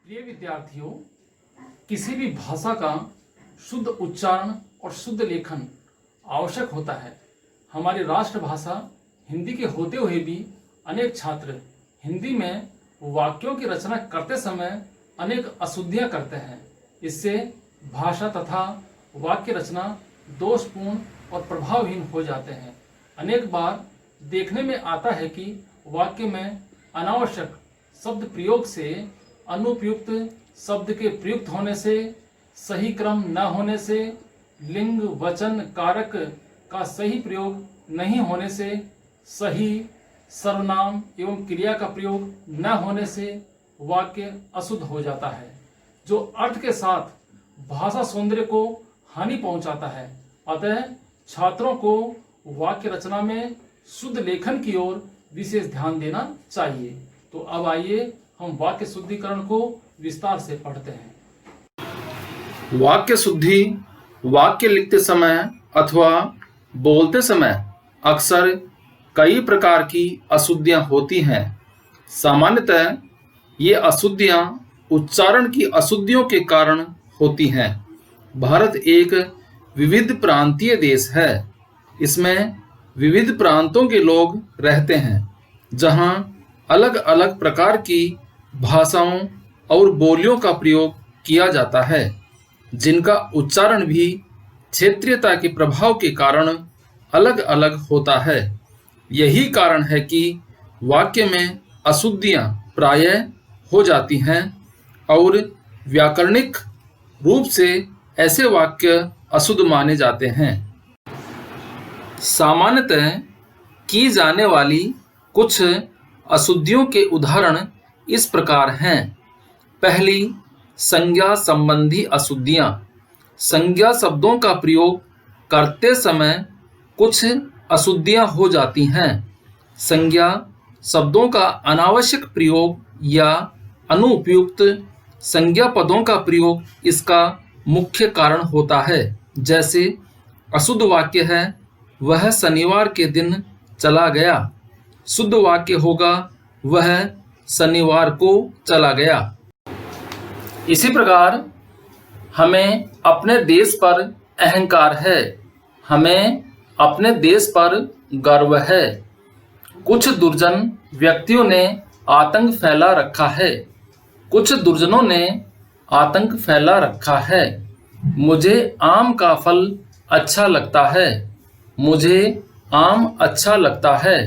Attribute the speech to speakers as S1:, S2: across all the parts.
S1: प्रिय विद्यार्थियों, किसी भी भाषा का शुद्ध उच्चारण और शुद्ध लेखन आवश्यक होता है। हमारी राष्ट्रभाषा हिंदी के होते हुए भी अनेक छात्र हिंदी में वाक्यों की रचना करते समय अनेक अशुद्धियां करते हैं। इससे भाषा तथा वाक्य रचना दोषपूर्ण और प्रभावहीन हो जाते हैं। अनेक बार देखने में आता है कि वाक्य में अनावश्यक शब्द प्रयोग से, अनुपयुक्त शब्द के प्रयुक्त होने से, सही क्रम न होने से, लिंग वचन कारक का सही प्रयोग नहीं होने से, सही सर्वनाम एवं क्रिया का प्रयोग न होने से वाक्य अशुद्ध हो जाता है, जो अर्थ के साथ भाषा सौंदर्य को हानि पहुंचाता है। अतः छात्रों को वाक्य रचना में शुद्ध लेखन की ओर विशेष ध्यान देना चाहिए। तो अब आइए हम वाक्य शुद्धिकरण को विस्तार से पढ़ते हैं।
S2: वाक्य शुद्धि वाक्य लिखते समय अथवा बोलते समय अक्सर कई प्रकार की अशुद्धियां होती हैं। सामान्यतः ये अशुद्धियां उच्चारण की अशुद्धियों के कारण होती हैं। भारत एक विविध प्रांतीय देश है। इसमें विविध प्रांतों के लोग रहते हैं, जहां अलग अलग प्रकार की भाषाओं और बोलियों का प्रयोग किया जाता है, जिनका उच्चारण भी क्षेत्रीयता के प्रभाव के कारण अलग अलग होता है। यही कारण है कि वाक्य में अशुद्धियां प्रायः हो जाती हैं और व्याकरणिक रूप से ऐसे वाक्य अशुद्ध माने जाते हैं। सामान्यतः की जाने वाली कुछ अशुद्धियों के उदाहरण इस प्रकार हैं। पहली, संज्ञा संबंधी अशुद्धियां। संज्ञा शब्दों का प्रयोग करते समय कुछ अशुद्धियां हो जाती हैं। संज्ञा शब्दों का अनावश्यक प्रयोग या अनुपयुक्त संज्ञा पदों का प्रयोग इसका मुख्य कारण होता है। जैसे अशुद्ध वाक्य है, वह शनिवार के दिन चला गया। शुद्ध वाक्य होगा, वह शनिवार को चला गया। इसी प्रकार हमें अपने देश पर अहंकार है, हमें अपने देश पर गर्व है। कुछ दुर्जन व्यक्तियों ने आतंक फैला रखा है। कुछ दुर्जनों ने आतंक फैला रखा है। मुझे आम का फल अच्छा लगता है। मुझे आम अच्छा लगता है।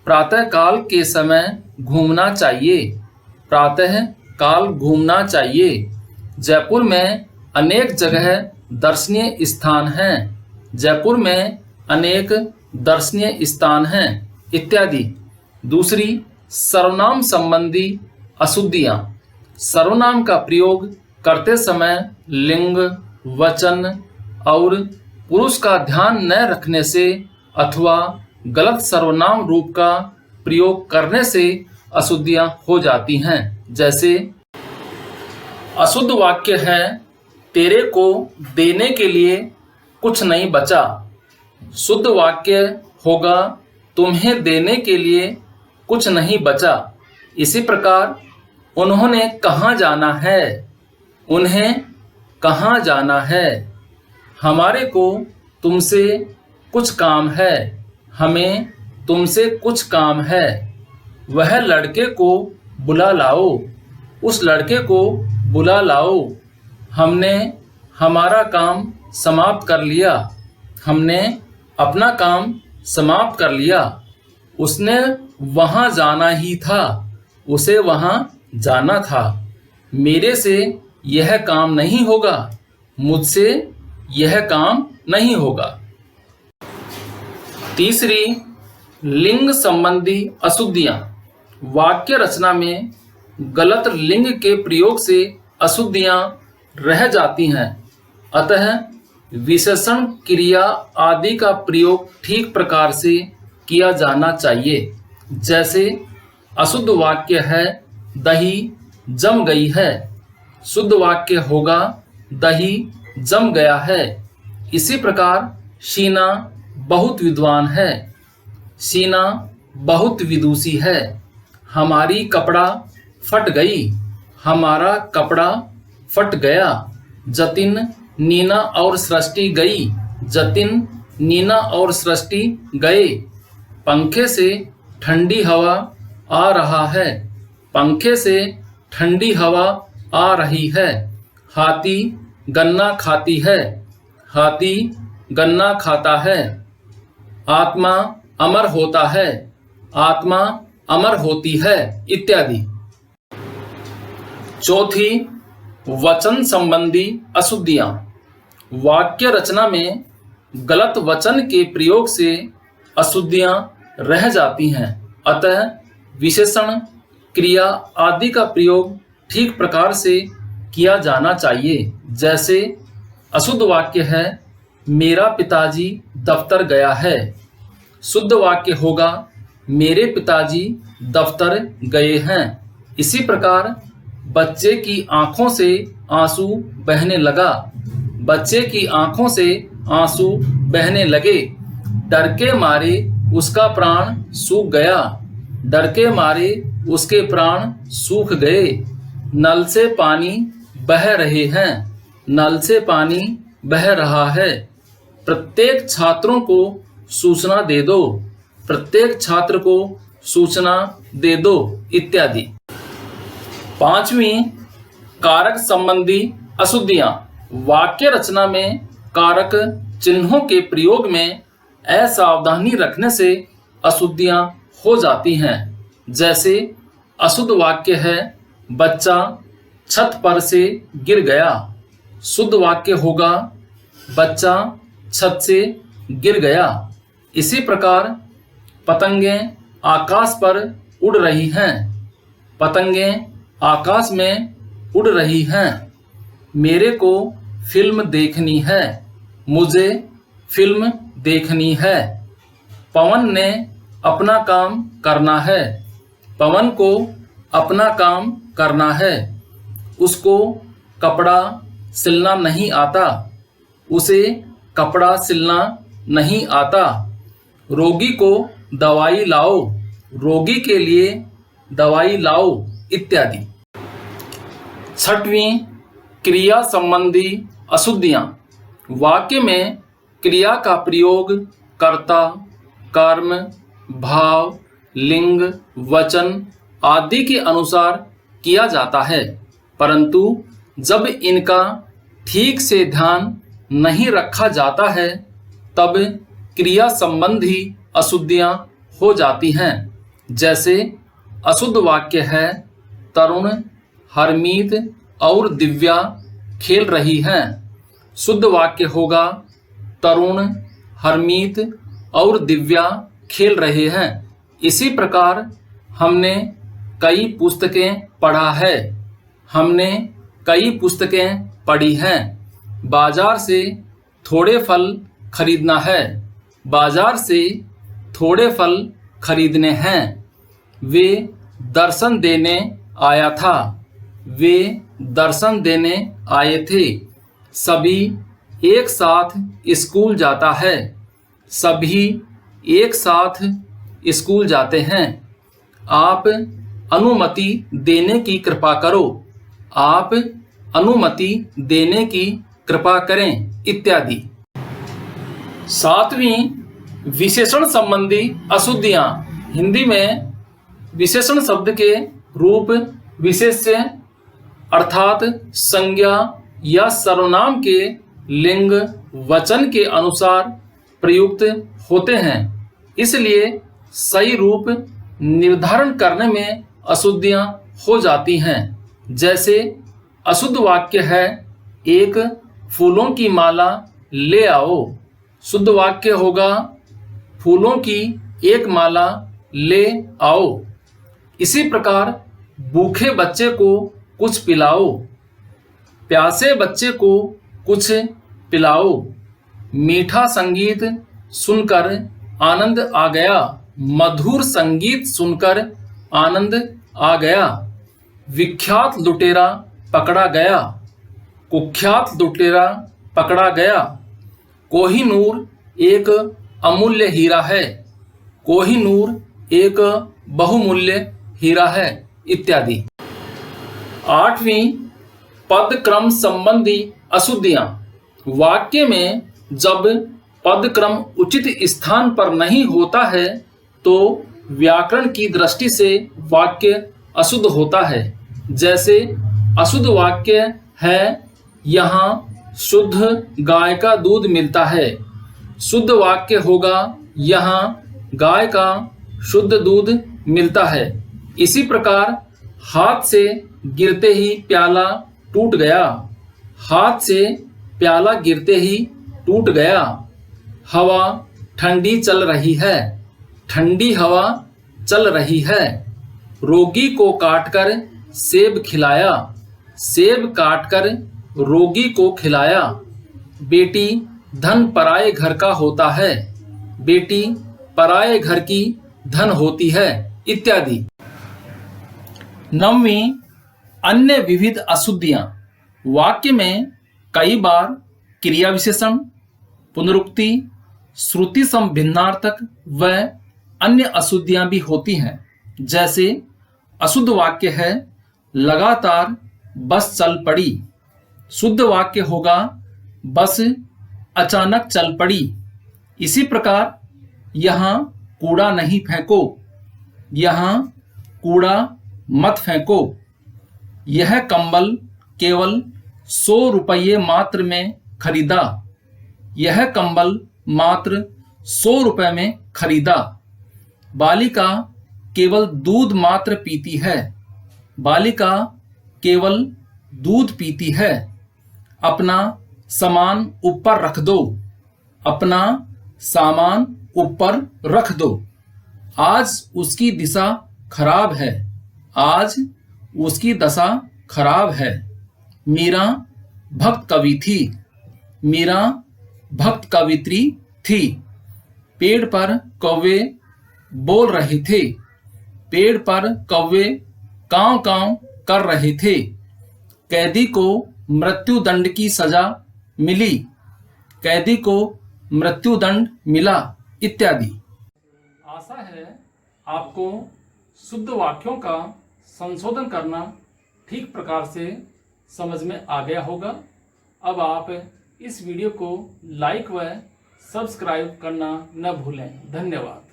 S2: प्रातः काल के समय घूमना चाहिए। प्रातः काल घूमना चाहिए। जयपुर में अनेक जगह दर्शनीय स्थान हैं। जयपुर में अनेक दर्शनीय स्थान हैं, इत्यादि। दूसरी, सर्वनाम संबंधी अशुद्धियां। सर्वनाम का प्रयोग करते समय लिंग, वचन और पुरुष का ध्यान न रखने से अथवा गलत सर्वनाम रूप का प्रयोग करने से अशुद्धियां हो जाती हैं। जैसे अशुद्ध वाक्य है, तेरे को देने के लिए कुछ नहीं बचा। शुद्ध वाक्य होगा, तुम्हें देने के लिए कुछ नहीं बचा। इसी प्रकार उन्होंने कहाँ जाना है, उन्हें कहाँ जाना है। हमारे को तुमसे कुछ काम है, हमें तुमसे कुछ काम है। वह लड़के को बुला लाओ, उस लड़के को बुला लाओ। हमने हमारा काम समाप्त कर लिया। हमने अपना काम समाप्त कर लिया। उसने वहाँ जाना ही था, उसे वहाँ जाना था। मेरे से यह काम नहीं होगा, मुझसे यह काम नहीं होगा। तीसरी, लिंग संबंधी अशुद्धियां। वाक्य रचना में गलत लिंग के प्रयोग से अशुद्धियां रह जाती हैं। अतः विशेषण, क्रिया आदि का प्रयोग ठीक प्रकार से किया जाना चाहिए। जैसे अशुद्ध वाक्य है, दही जम गई है। शुद्ध वाक्य होगा, दही जम गया है। इसी प्रकार शीना बहुत विद्वान है, शीना बहुत विदुषी है। हमारी कपड़ा फट गई, हमारा कपड़ा फट गया। जतिन, नीना और सृष्टि गई। जतिन, नीना और सृष्टि गए। पंखे से ठंडी हवा आ रहा है। पंखे से ठंडी हवा आ रही है। हाथी गन्ना खाती है। हाथी गन्ना खाता है। आत्मा अमर होता है। आत्मा अमर होती है, इत्यादि। चौथी, वचन संबंधी अशुद्धियां। वाक्य रचना में गलत वचन के प्रयोग से अशुद्धियां रह जाती हैं। अतः विशेषण, क्रिया आदि का प्रयोग ठीक प्रकार से किया जाना चाहिए। जैसे अशुद्ध वाक्य है, मेरा पिताजी दफ्तर गया है। शुद्ध वाक्य होगा, मेरे पिताजी दफ्तर गए हैं। इसी प्रकार बच्चे की आंखों से आंसू बहने लगा। बच्चे की आंखों से आंसू बहने लगे। डर के मारे उसका प्राण सूख गया। डर के मारे उसके प्राण सूख गए। नल से पानी बह रहे हैं। नल से पानी बह रहा है। प्रत्येक छात्रों को सूचना दे दो। प्रत्येक छात्र को सूचना दे दो, इत्यादि। पांचवी, कारक संबंधी अशुद्धियां। वाक्य रचना में कारक चिन्हों के प्रयोग में असावधानी रखने से अशुद्धियां हो जाती हैं। जैसे अशुद्ध वाक्य है, बच्चा छत पर से गिर गया। शुद्ध वाक्य होगा, बच्चा छत से गिर गया। इसी प्रकार पतंगें आकाश पर उड़ रही हैं। पतंगें आकाश में उड़ रही हैं। मेरे को फिल्म देखनी है। मुझे फिल्म देखनी है। पवन ने अपना काम करना है। पवन को अपना काम करना है। उसको कपड़ा सिलना नहीं आता। उसे कपड़ा सिलना नहीं आता। रोगी को दवाई लाओ। रोगी के लिए दवाई लाओ, इत्यादि। छठवीं, क्रिया संबंधी अशुद्धियां। वाक्य में क्रिया का प्रयोग कर्ता, कर्म, भाव, लिंग, वचन आदि के अनुसार किया जाता है, परंतु जब इनका ठीक से ध्यान नहीं रखा जाता है तब क्रिया संबंधी अशुद्धियां हो जाती हैं। जैसे अशुद्ध वाक्य है, तरुण, हरमीत और दिव्या खेल रही हैं। शुद्ध वाक्य होगा, तरुण, हरमीत और दिव्या खेल रहे हैं। इसी प्रकार हमने कई पुस्तकें पढ़ा है। हमने कई पुस्तकें पढ़ी हैं। बाजार से थोड़े फल खरीदना है। बाजार से थोड़े फल खरीदने हैं। वे दर्शन देने आया था। वे दर्शन देने आए थे। सभी एक साथ स्कूल जाता है। सभी एक साथ स्कूल जाते हैं। आप अनुमति देने की कृपा करो। आप अनुमति देने की कृपा करें, इत्यादि। सातवीं, विशेषण संबंधी अशुद्धियां। हिंदी में विशेषण शब्द के रूप विशेष्य अर्थात संज्ञा या सर्वनाम के लिंग वचन के अनुसार प्रयुक्त होते हैं। इसलिए सही रूप निर्धारण करने में अशुद्धियां हो जाती हैं। जैसे अशुद्ध वाक्य है, एक फूलों की माला ले आओ। शुद्ध वाक्य होगा, फूलों की एक माला ले आओ। इसी प्रकार भूखे बच्चे को कुछ पिलाओ। प्यासे बच्चे को कुछ पिलाओ। मीठा संगीत सुनकर आनंद आ गया। मधुर संगीत सुनकर आनंद आ गया। विख्यात लुटेरा पकड़ा गया। कुख्यात लुटेरा पकड़ा गया। कोहिनूर एक अमूल्य हीरा है। कोहिनूर एक बहुमूल्य हीरा है, इत्यादि। 8वीं पद क्रम संबंधी अशुद्धियां। वाक्य में जब पद क्रम उचित स्थान पर नहीं होता है तो व्याकरण की दृष्टि से वाक्य अशुद्ध होता है। जैसे अशुद्ध वाक्य है, यहाँ शुद्ध गाय का दूध मिलता है। शुद्ध वाक्य होगा, यहाँ गाय का शुद्ध दूध मिलता है। इसी प्रकार हाथ से गिरते ही प्याला टूट गया। हाथ से प्याला गिरते ही टूट गया। हवा ठंडी चल रही है। ठंडी हवा चल रही है। रोगी को काटकर सेब खिलाया। सेब काटकर रोगी को खिलाया। बेटी धन पराए घर का होता है। बेटी पराए घर की धन होती है, इत्यादि। 9वीं अन्य विविध अशुद्धियां। वाक्य में कई बार क्रिया विशेषण, पुनरुक्ति, श्रुति सम भिन्नार्थक व अन्य अशुद्धियां भी होती हैं। जैसे अशुद्ध वाक्य है, लगातार बस चल पड़ी। शुद्ध वाक्य होगा, बस अचानक चल पड़ी। इसी प्रकार यहाँ कूड़ा नहीं फेंको। यहाँ कूड़ा मत फेंको। यह कंबल केवल 100 रुपये मात्र में खरीदा। यह कंबल मात्र 100 रुपये में खरीदा। बालिका केवल दूध मात्र पीती है। बालिका केवल दूध पीती है। अपना सामान ऊपर रख दो। अपना सामान ऊपर रख दो। आज उसकी दिशा खराब है। आज उसकी दशा खराब है। मीरा भक्त कवि थी। मीरा भक्त कवित्री थी। पेड़ पर कौवे बोल रहे थे। पेड़ पर कौवे कांव कांव कर रहे थे। कैदी को मृत्युदंड की सजा मिली। कैदी को मृत्युदंड मिला, इत्यादि।
S1: आशा है आपको शुद्ध वाक्यों का संशोधन करना ठीक प्रकार से समझ में आ गया होगा। अब आप इस वीडियो को लाइक व सब्सक्राइब करना न भूलें। धन्यवाद।